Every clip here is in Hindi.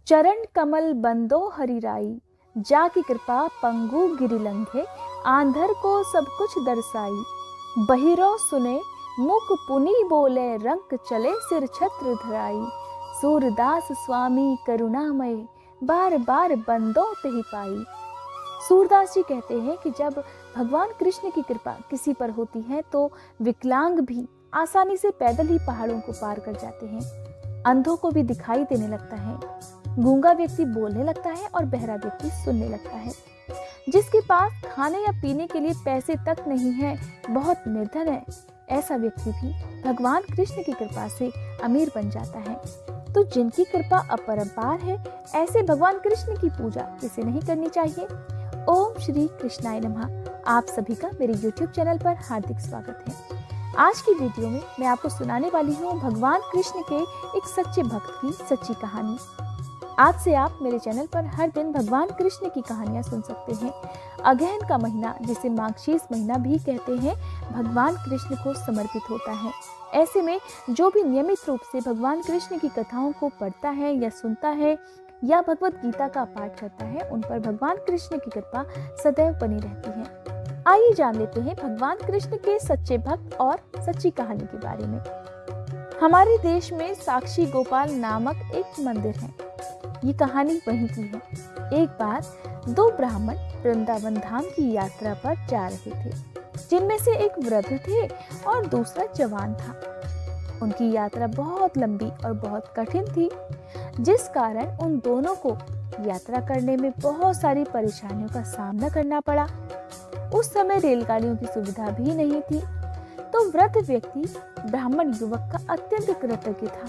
चरण कमल बंदो हरिराई, जाकी कृपा पंगु गिरि लंघे, आंधर को सब कुछ दर्शाई। बहिरो सुने मुख पुनि बोले, रंक चले सिर छत्र धराई। सूरदास स्वामी करुणामय, बार बार बंदो तेहि पाई। सूरदास जी कहते हैं कि जब भगवान कृष्ण की कृपा किसी पर होती है तो विकलांग भी आसानी से पैदल ही पहाड़ों को पार कर जाते हैं। अंधों को भी दिखाई देने लगता है, गूंगा व्यक्ति बोलने लगता है और बहरा व्यक्ति सुनने लगता है। जिसके पास खाने या पीने के लिए पैसे तक नहीं है, बहुत निर्धन है, ऐसा व्यक्ति भी भगवान कृष्ण की कृपा से अमीर बन जाता है। तो जिनकी कृपा अपरंपार है, ऐसे भगवान कृष्ण की पूजा किसे नहीं करनी चाहिए। ओम श्री कृष्णाय नमः। आप सभी का मेरे YouTube चैनल पर हार्दिक स्वागत है। आज की वीडियो में मैं आपको सुनाने वाली हूँ भगवान कृष्ण के एक सच्चे भक्त की सच्ची कहानी। आज से आप मेरे चैनल पर हर दिन भगवान कृष्ण की कहानियाँ सुन सकते हैं। अगहन का महीना, जिसे माघशीस महीना भी कहते हैं, भगवान कृष्ण को समर्पित होता है। ऐसे में जो भी नियमित रूप से भगवान कृष्ण की कथाओं को पढ़ता है या सुनता है या भगवत गीता का पाठ करता है, उन पर भगवान कृष्ण की कृपा सदैव बनी रहती है। आइए जान लेते हैं भगवान कृष्ण के सच्चे भक्त और सच्ची कहानी के बारे में। हमारे देश में साक्षी गोपाल नामक एक मंदिर है। ये कहानी वहीं की है। एक बार दो ब्राह्मण वृंदावन धाम की यात्रा पर जा रहे थे, जिनमें से एक वृद्ध थे और दूसरा जवान था। उनकी यात्रा बहुत लंबी और बहुत कठिन थी, जिस कारण उन दोनों को यात्रा करने में बहुत सारी परेशानियों का सामना करना पड़ा। उस समय रेलगाड़ियों की सुविधा भी नहीं थी। तो वृद्ध व्यक्ति ब्राह्मण युवक का अत्यंत कृतज्ञ था,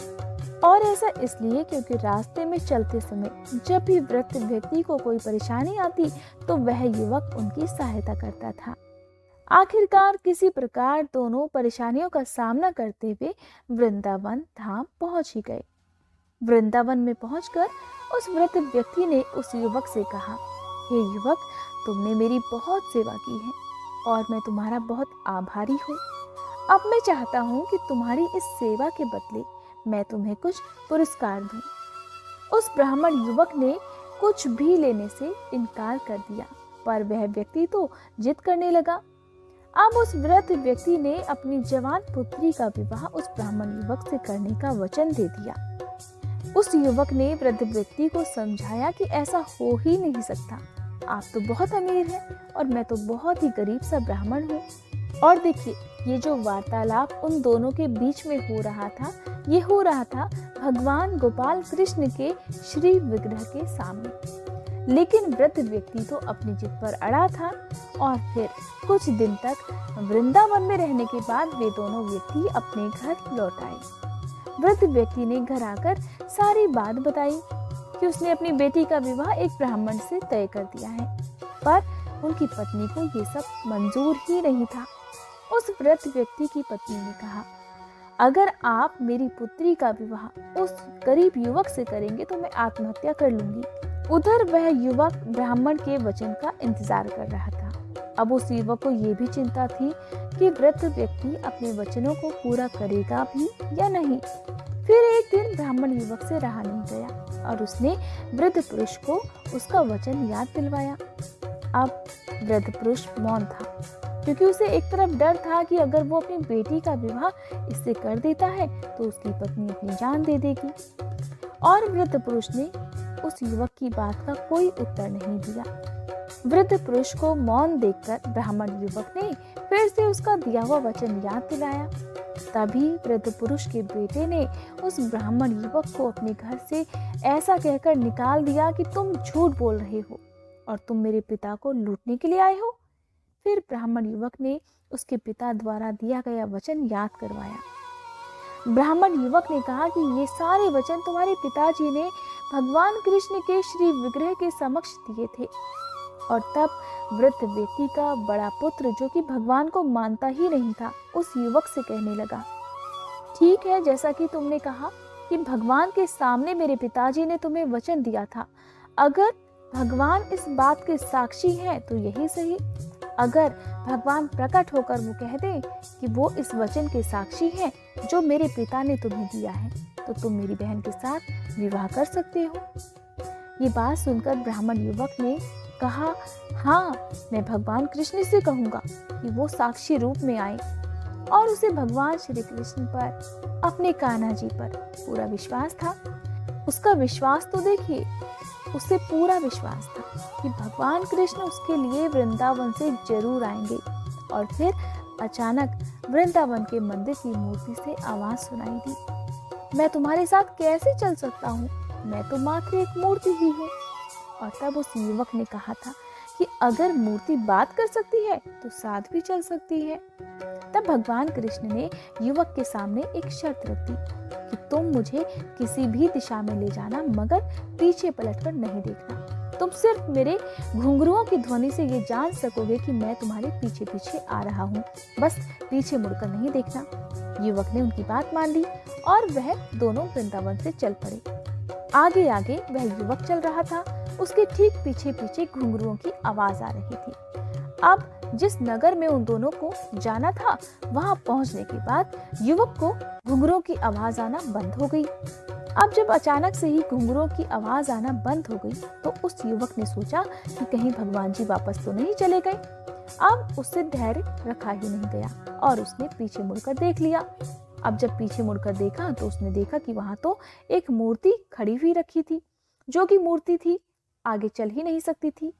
और ऐसा इसलिए क्योंकि रास्ते में चलते समय जब भी वृद्ध व्यक्ति को कोई परेशानी आती तो वह युवक उनकी सहायता करता था। आखिरकार किसी प्रकार दोनों परेशानियों का सामना करते हुए वृंदावन धाम पहुंच ही गए। वृंदावन में पहुंचकर उस वृद्ध व्यक्ति ने उस युवक से कहा, हे युवक, तुमने मेरी बहुत सेवा की है और मैं तुम्हारा बहुत आभारी हूँ। अब मैं चाहता हूँ कि तुम्हारी इस सेवा के बदले मैं तुम्हें कुछ पुरस्कार दूं। उस ब्राह्मण युवक ने कुछ भी लेने से इनकार कर दिया, पर वह व्यक्ति तो जिद करने लगा। अब उस वृद्ध व्यक्ति ने अपनी जवान पुत्री का विवाह उस ब्राह्मण युवक से करने का वचन दे दिया। उस युवक ने वृद्ध व्यक्ति को समझाया कि ऐसा हो ही नहीं सकता। आप तो बहुत अमीर हैं और मैं तो बहुत ही गरीब सा ब्राह्मण हूँ। और देखिए, ये जो वार्तालाप उन दोनों के बीच में हो रहा था, ये हो रहा था भगवान गोपाल कृष्ण के श्री विग्रह के सामने। लेकिन वृद्ध व्यक्ति तो अपनी जिद पर अड़ा था, और फिर कुछ दिन तक वृंदावन में रहने के बाद वे दोनों व्यक्ति अपने घर लौट आए। वृद्ध व्यक्ति ने घर आकर सारी बात बताई कि उसने अपनी बेटी का विवाह एक ब्राह्मण से तय कर दिया है, पर उनकी पत्नी को ये सब मंजूर ही नहीं था। उस वृद्ध व्यक्ति की पत्नी ने कहा, अगर आप मेरी पुत्री का विवाह उस गरीब युवक से करेंगे तो मैं आत्महत्या कर लूंगी। उधर वह युवक ब्राह्मण के वचन का इंतजार कर रहा था। अब उस युवक को ये भी चिंता थी कि वृद्ध व्यक्ति अपने वचनों को पूरा करेगा भी या नहीं। फिर एक दिन ब्राह्मण युवक से रहा नहीं गया और उसने वृद्ध पुरुष को उसका वचन याद दिलवाया। अब वृद्ध पुरुष मौन था, क्योंकि उसे एक तरफ डर था कि अगर वो अपनी बेटी का विवाह इससे कर देता है तो उसकी पत्नी अपनी जान दे देगी। और वृद्ध पुरुष ने उस युवक की बात का कोई उत्तर नहीं दिया। वृद्ध पुरुष को मौन देखकर ब्राह्मण युवक ने फिर से उसका दिया हुआ वचन याद दिलाया। तभी वृद्ध पुरुष के बेटे ने उस ब्राह्मण युवक को अपने घर से ऐसा कहकर निकाल दिया कि तुम झूठ बोल रहे हो और तुम मेरे पिता को लूटने के लिए आए हो। फिर ब्राह्मण युवक ने उसके पिता द्वारा दिया गया वचन याद करवाया। ब्राह्मण युवक ने कहा कि ये सारे वचन तुम्हारे पिताजी ने भगवान कृष्ण के श्री विग्रह के समक्ष दिए थे। और तब वृद्ध व्यक्ति का बड़ा पुत्र, जो कि भगवान को मानता ही नहीं था, उस युवक से कहने लगा, ठीक है, जैसा कि तुमने कहा कि भगवान के सामने मेरे पिताजी ने तुम्हें वचन दिया था, अगर भगवान इस बात के साक्षी हैं तो यही सही। अगर भगवान प्रकट होकर वो कह दें कि वो इस वचन के साक्षी हैं जो मेरे पिता ने तुम्हें दिया है, तो तुम मेरी बहन के साथ विवाह कर सकते हो। ये बात सुनकर ब्राह्मण युवक ने कहा, हाँ, मैं भगवान कृष्ण से कहूँगा कि वो साक्षी रूप में आए। और उसे भगवान श्री कृष्ण पर, अपने कान्हा जी पर पूरा विश्वास था। उसका विश्वास तो देखिए, उसे पूरा विश्वास था कि भगवान कृष्ण उसके लिए वृंदावन से जरूर आएंगे। और फिर अचानक वृंदावन के मंदिर की मूर्ति से आवाज सुनाई दी, मैं तुम्हारे साथ कैसे चल सकता हूँ, मैं तो मात्र एक मूर्ति ही हूँ। और तब उस युवक ने कहा था कि अगर मूर्ति बात कर सकती है तो साथ भी चल सकती है। तब भगवान कृष्ण ने युवक के सामने एक शर्त रख दी कि तुम मुझे किसी भी दिशा में ले जाना, मगर पीछे पलटकर नहीं देखना। तुम सिर्फ मेरे घुंघरुओं की ध्वनि से ये जान सकोगे कि मैं तुम्हारे पीछे पीछे आ रहा हूँ, बस पीछे मुड़कर नहीं देखना। युवक ने उनकी बात मान ली और वह दोनों वृंदावन से चल पड़े। आगे आगे वह युवक चल रहा था, उसके ठीक पीछे पीछे घुंघरुओं की आवाज आ रही थी। अब जिस नगर में उन दोनों को जाना था, वहां पहुंचने के बाद युवक को घुंघरुओं की आवाज आना बंद हो गई। अब जब अचानक से ही घुंघरुओं की आवाज आना बंद हो गई तो उस युवक ने सोचा कि कहीं भगवान जी वापस तो नहीं चले गए। अब उससे धैर्य रखा ही नहीं गया और उसने पीछे मुड़कर देख लिया। अब जब पीछे मुड़कर देखा तो उसने देखा कि वहां तो एक मूर्ति खड़ी हुई रखी थी, जो कि मूर्ति थी आगे चल ही नहीं सकती थी।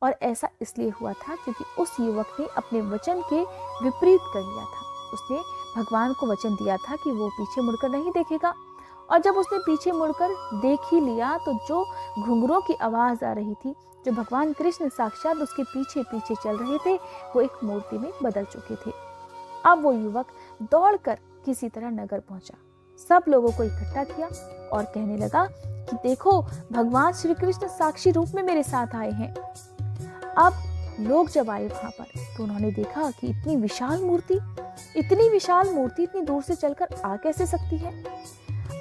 और ऐसा इसलिए हुआ था क्योंकि उस युवक ने अपने वचन के विपरीत कर लिया था। उसने भगवान को वचन दिया था कि वो पीछे मुड़कर नहीं देखेगा, और जब उसने पीछे मुड़कर देख ही लिया तो जो घुंघरुओं की आवाज आ रही थी, जो भगवान कृष्ण साक्षात उसके पीछे पीछे चल रहे थे, वो एक मूर्ति में बदल चुके थे। अब वो युवक दौड़कर किसी तरह नगर पहुंचा, सब लोगों को इकट्ठा किया और कहने लगा कि देखो, भगवान श्री कृष्ण साक्षी रूप में मेरे साथ आए हैं। अब लोग जब आए वहां पर तो उन्होंने देखा कि इतनी विशाल मूर्ति इतनी दूर से चलकर आ कैसे सकती है।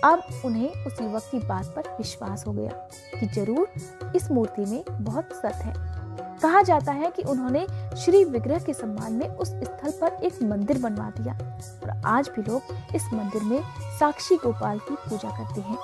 अब उन्हें उस युवक की बात पर विश्वास हो गया कि जरूर इस मूर्ति में बहुत सत्य है। कहा जाता है कि उन्होंने श्री विग्रह के सम्मान में उस स्थल पर एक मंदिर बनवा दिया और आज भी लोग इस मंदिर में साक्षी गोपाल की पूजा करते हैं।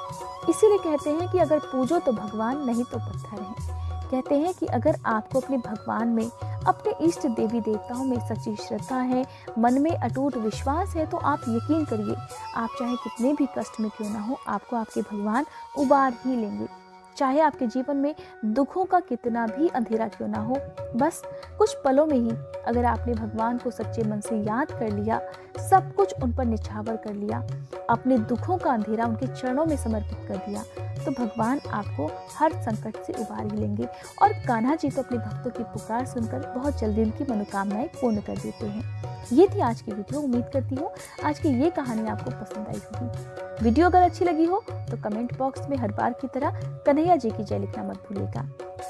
इसीलिए कहते हैं कि अगर पूजो तो भगवान, नहीं तो पत्थर है। कहते हैं कि अगर आपको अपने भगवान में, अपने इष्ट देवी देवताओं में सच्ची श्रद्धा है, मन में अटूट विश्वास है, तो आप यकीन करिए, आप चाहे कितने भी कष्ट में क्यों ना हो, आपको आपके भगवान उबार ही लेंगे। चाहे आपके जीवन में दुखों का कितना भी अंधेरा क्यों ना हो, बस कुछ पलों में ही अगर आपने भगवान को सच्चे मन से याद कर लिया, सब कुछ उन पर निछावर कर लिया, अपने दुखों का अंधेरा उनके चरणों में समर्पित कर दिया, तो भगवान आपको हर संकट से उबार ही लेंगे। और कान्हा जी तो अपने भक्तों की पुकार सुनकर बहुत जल्दी उनकी मनोकामनाएं पूर्ण कर देते हैं। ये थी आज की वीडियो। उम्मीद करती हूँ आज की ये कहानी आपको पसंद आई होगी। वीडियो अगर अच्छी लगी हो तो कमेंट बॉक्स में हर बार की तरह कन्हैया जी की जय लिखना मत भूलिएगा।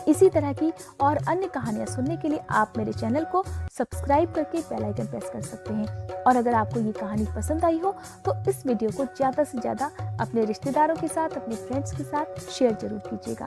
इसी तरह की और अन्य कहानियां सुनने के लिए आप मेरे चैनल को सब्सक्राइब करके बेल आइकन प्रेस कर सकते हैं। और अगर आपको ये कहानी पसंद आई हो तो इस वीडियो को ज़्यादा से ज़्यादा अपने रिश्तेदारों के साथ, अपने फ्रेंड्स के साथ शेयर जरूर कीजिएगा।